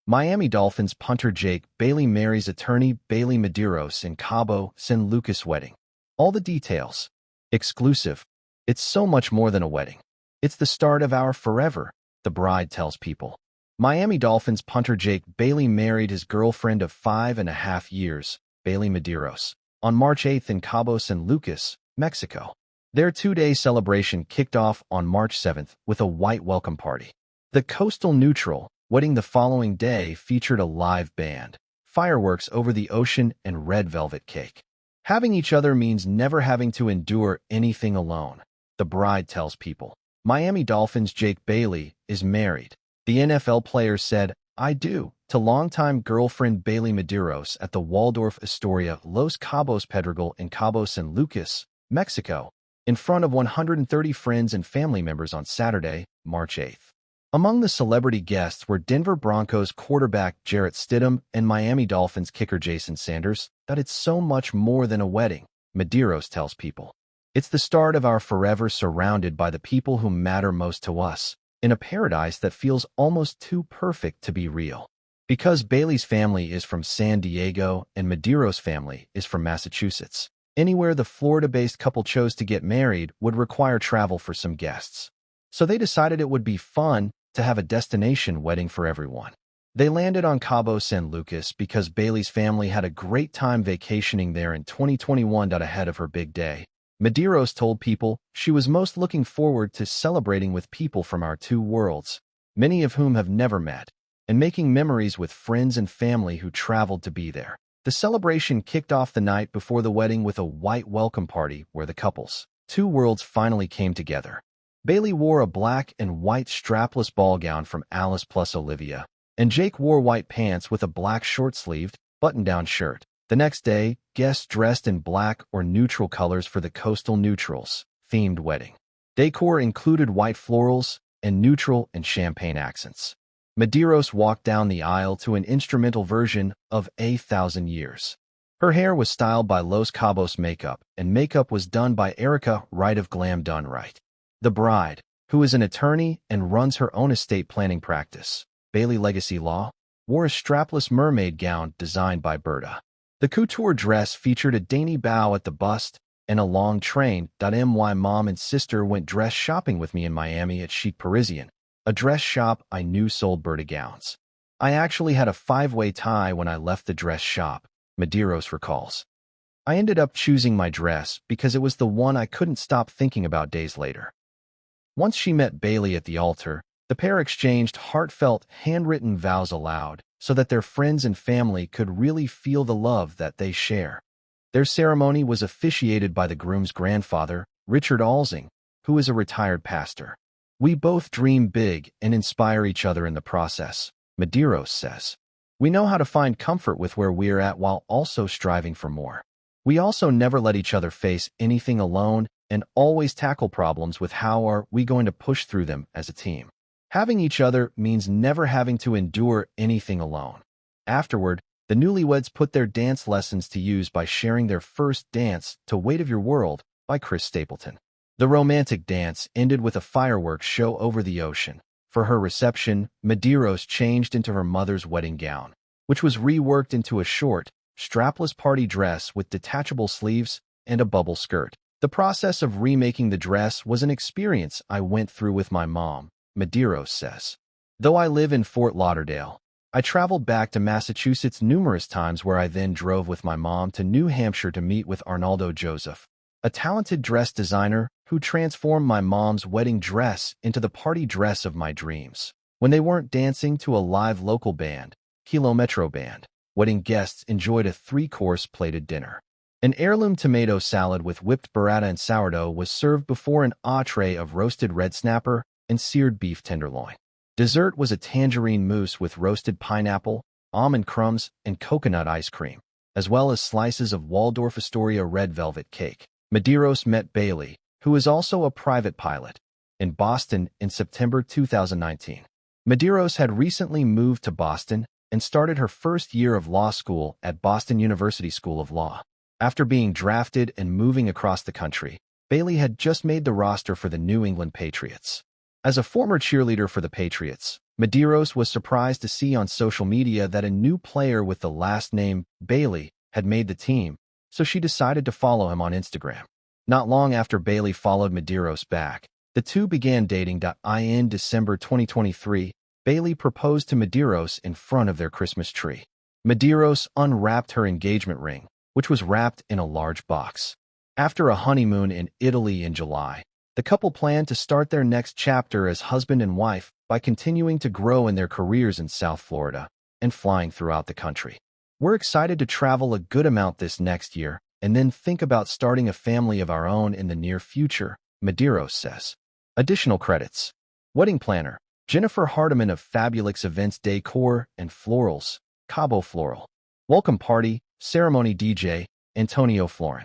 Miami Dolphins punter Jake Bailey marries attorney Bailey Medeiros in Cabo, San Lucas wedding. All the details. Exclusive. It's so much more than a wedding. It's the start of our forever, the bride tells People. Miami Dolphins punter Jake Bailey married his girlfriend of 5.5 years, Bailey Medeiros, on March 8 in Cabo San Lucas, Mexico. Their two-day celebration kicked off on March 7 with a white welcome party. The coastal neutral wedding the following day featured a live band, fireworks over the ocean, and red velvet cake. Having each other means never having to endure anything alone, the bride tells People. Miami Dolphins Jake Bailey is married. The NFL player said, "I do," to longtime girlfriend Bailey Medeiros at the Waldorf Astoria Los Cabos Pedregal in Cabo San Lucas, Mexico, in front of 130 friends and family members on Saturday, March 8. Among the celebrity guests were Denver Broncos quarterback Jarrett Stidham and Miami Dolphins kicker Jason Sanders. That it's so much more than a wedding, Medeiros tells People. It's the start of our forever surrounded by the people who matter most to us, in a paradise that feels almost too perfect to be real. Because Bailey's family is from San Diego and Medeiros' family is from Massachusetts, anywhere the Florida-based couple chose to get married would require travel for some guests. So they decided it would be fun to have a destination wedding for everyone. They landed on Cabo San Lucas because Bailey's family had a great time vacationing there in 2021. Ahead of her big day, Medeiros told People she was most looking forward to celebrating with people from our two worlds, many of whom have never met, and making memories with friends and family who traveled to be there. The celebration kicked off the night before the wedding with a white welcome party where the couple's two worlds finally came together. Bailey wore a black and white strapless ball gown from Alice plus Olivia, and Jake wore white pants with a black short-sleeved, button-down shirt. The next day, guests dressed in black or neutral colors for the Coastal Neutrals themed wedding. Decor included white florals and neutral and champagne accents. Medeiros walked down the aisle to an instrumental version of A Thousand Years. Her hair was styled by Los Cabos Makeup, and makeup was done by Erica Wright of Glam Done Right. The bride, who is an attorney and runs her own estate planning practice, Bailey Legacy Law, wore a strapless mermaid gown designed by Berta. The couture dress featured a dainty bow at the bust and a long train. My mom and sister went dress shopping with me in Miami at Chic Parisian, a dress shop I knew sold Berta gowns. I actually had a 5-way tie when I left the dress shop, Medeiros recalls. I ended up choosing my dress because it was the one I couldn't stop thinking about days later. Once she met Bailey at the altar, the pair exchanged heartfelt, handwritten vows aloud so that their friends and family could really feel the love that they share. Their ceremony was officiated by the groom's grandfather, Richard Alsing, who is a retired pastor. "We both dream big and inspire each other in the process," Medeiros says. "We know how to find comfort with where we're at while also striving for more. We also never let each other face anything alone and always tackle problems with how are we going to push through them as a team. Having each other means never having to endure anything alone." Afterward, the newlyweds put their dance lessons to use by sharing their first dance to Weight of Your World by Chris Stapleton. The romantic dance ended with a fireworks show over the ocean. For her reception, Medeiros changed into her mother's wedding gown, which was reworked into a short, strapless party dress with detachable sleeves and a bubble skirt. "The process of remaking the dress was an experience I went through with my mom," Medeiros says. "Though I live in Fort Lauderdale, I traveled back to Massachusetts numerous times where I then drove with my mom to New Hampshire to meet with Arnaldo Joseph, a talented dress designer who transformed my mom's wedding dress into the party dress of my dreams. When they weren't dancing to a live local band, Kilometro Band, wedding guests enjoyed a 3-course plated dinner. An heirloom tomato salad with whipped burrata and sourdough was served before an entree of roasted red snapper and seared beef tenderloin. Dessert was a tangerine mousse with roasted pineapple, almond crumbs, and coconut ice cream, as well as slices of Waldorf Astoria red velvet cake." Medeiros met Bailey, who is also a private pilot, in Boston in September 2019. Medeiros had recently moved to Boston and started her first year of law school at Boston University School of Law. After being drafted and moving across the country, Bailey had just made the roster for the New England Patriots. As a former cheerleader for the Patriots, Medeiros was surprised to see on social media that a new player with the last name Bailey had made the team, so she decided to follow him on Instagram. Not long after Bailey followed Medeiros back, the two began dating. In December 2023, Bailey proposed to Medeiros in front of their Christmas tree. Medeiros unwrapped her engagement ring, which was wrapped in a large box. After a honeymoon in Italy in July, the couple planned to start their next chapter as husband and wife by continuing to grow in their careers in South Florida and flying throughout the country. We're excited to travel a good amount this next year and then think about starting a family of our own in the near future, Medeiros says. Additional credits. Wedding planner, Jennifer Hardiman of Fabulous Events Decor and Florals, Cabo Floral. Welcome party, ceremony DJ, Antonio Florin.